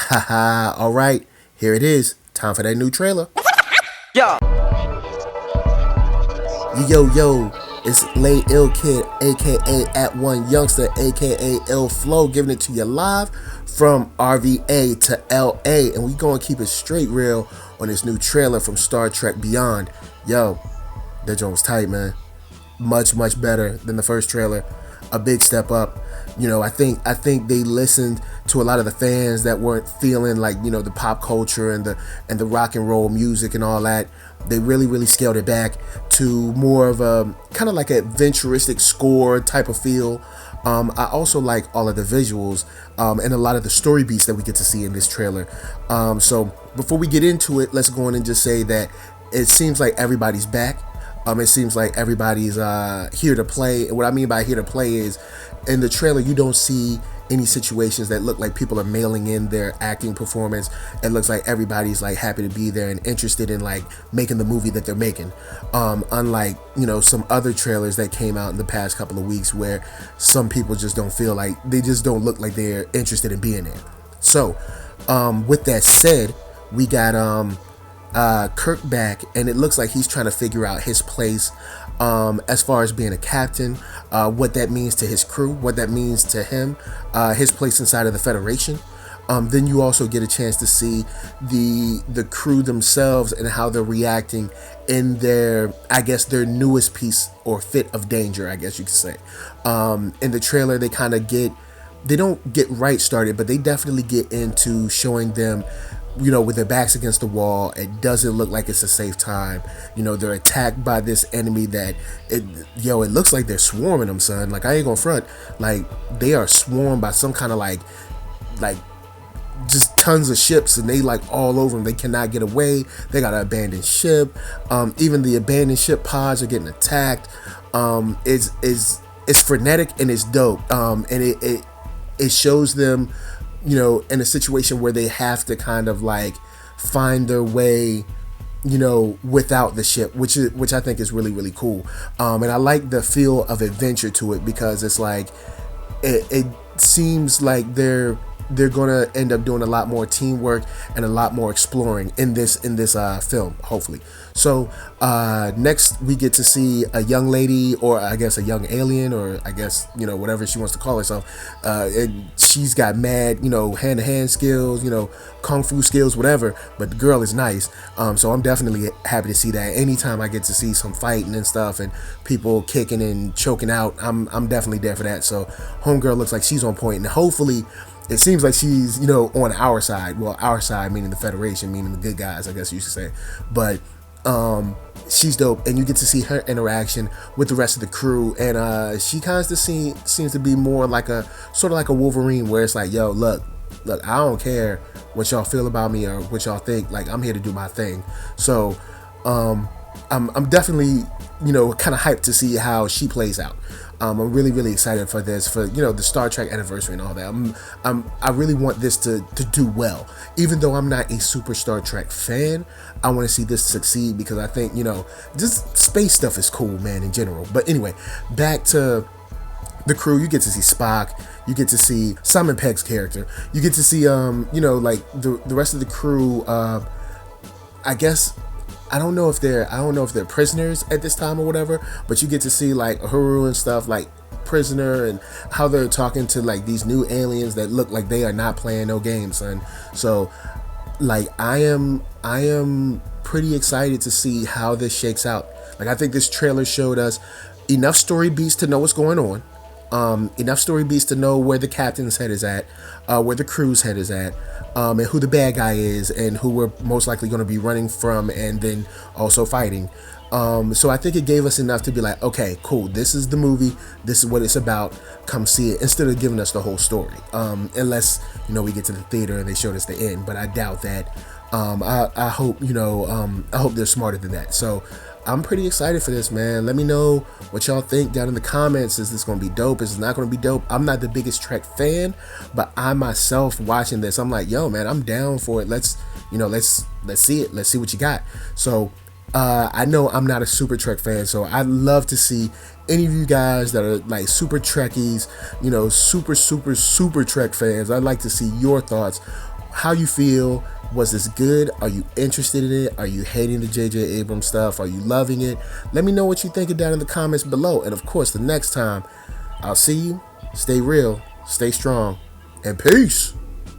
Haha, alright, here it is. Time for that new trailer. Yo, Yo, it's Lay Ill Kid, aka at OneYoungsta, aka Ill Flow, giving it to you live from RVA to LA. And we gonna keep it straight real on this new trailer from Star Trek Beyond. Yo, that joint was tight, man. Much better than the first trailer. A big step up. You know, I think they listened to a lot of the fans that weren't feeling like, you know, the pop culture and the rock and roll music and all that. They really scaled it back to more of a kind of like a adventuristic score type of feel. I also like all of the visuals and a lot of the story beats that we get to see in this trailer. So before we get into it, let's go on and just say that it seems like everybody's back. It seems like everybody's here to play. And what I mean by here to play is, in the trailer, you don't see any situations that look like people are mailing in their acting performance. It looks like everybody's like happy to be there and interested in like making the movie that they're making. Unlike, you know, some other trailers that came out in the past couple of weeks where some people just don't feel like, they just don't look like they're interested in being there. So, with that said, we got Kirk back, and it looks like he's trying to figure out his place as far as being a captain, what that means to his crew, what that means to him, his place inside of the Federation. Then you also get a chance to see the crew themselves and how they're reacting in their, I guess, their newest piece or fit of danger, I guess you could say. In the trailer, they don't get right started, but they definitely get into showing them, you know, with their backs against the wall. It doesn't look like it's a safe time. You know, they're attacked by this enemy that, it looks like they're swarming them, son. Like, I ain't gonna front. Like, they are swarmed by some kind of like just tons of ships, and they like all over them. They cannot get away. They got an abandoned ship. Even the abandoned ship pods are getting attacked. It's frenetic and it's dope. And it shows them, you know, in a situation where they have to kind of like find their way, you know, without the ship, which I think is really cool. And I like the feel of adventure to it, because it's like it seems like they're gonna end up doing a lot more teamwork and a lot more exploring in this film, hopefully. So next we get to see a young lady, or I guess a young alien, or I guess, you know, whatever she wants to call herself. And she's got mad, you know, hand-to-hand skills, you know, kung fu skills, whatever, but the girl is nice. So I'm definitely happy to see that. Anytime I get to see some fighting and stuff and people kicking and choking out, I'm definitely there for that. So homegirl looks like she's on point, and hopefully it seems like she's, you know, on our side. Well, our side meaning the Federation, meaning the good guys, I guess you should say. But she's dope, and you get to see her interaction with the rest of the crew, and she kind of seems to be more like a sort of like a Wolverine, where it's like, yo, look, I don't care what y'all feel about me or what y'all think. Like, I'm here to do my thing. So I'm definitely, you know, kind of hyped to see how she plays out. I'm really excited for this, for, you know, the Star Trek anniversary and all that. I really want this to do well. Even though I'm not a super Star Trek fan, I want to see this succeed, because I think, you know, just space stuff is cool, man, in general. But anyway, back to the crew. You get to see Spock. You get to see Simon Pegg's character. You get to see, you know, like the rest of the crew. I guess, I don't know if they're prisoners at this time or whatever, but you get to see like Uhura and stuff, like prisoner, and how they're talking to like these new aliens that look like they are not playing no games, son. So like I am pretty excited to see how this shakes out. Like, I think this trailer showed us enough story beats to know what's going on. Enough story beats to know where the captain's head is at, where the crew's head is at, and who the bad guy is, and who we're most likely going to be running from and then also fighting. So I think it gave us enough to be like, okay, cool, this is the movie, this is what it's about, come see it, instead of giving us the whole story. Unless, you know, we get to the theater and they showed us the end, but I doubt that. I hope, you know, I hope they're smarter than that. So I'm pretty excited for this, man. Let me know what y'all think down in the comments. Is this going to be dope? Is it not going to be dope? I'm not the biggest Trek fan, but I myself watching this, I'm like, yo, man, I'm down for it. Let's see it. Let's see what you got. So I know I'm not a super Trek fan, so I'd love to see any of you guys that are like super Trekkies, you know, super Trek fans. I'd like to see your thoughts. how you feel. Was this good? Are you interested in it? Are you hating the J.J. Abrams stuff? Are you loving it? Let me know what you think down in the comments below. And of course, the next time, I'll see you. Stay real, stay strong, and peace.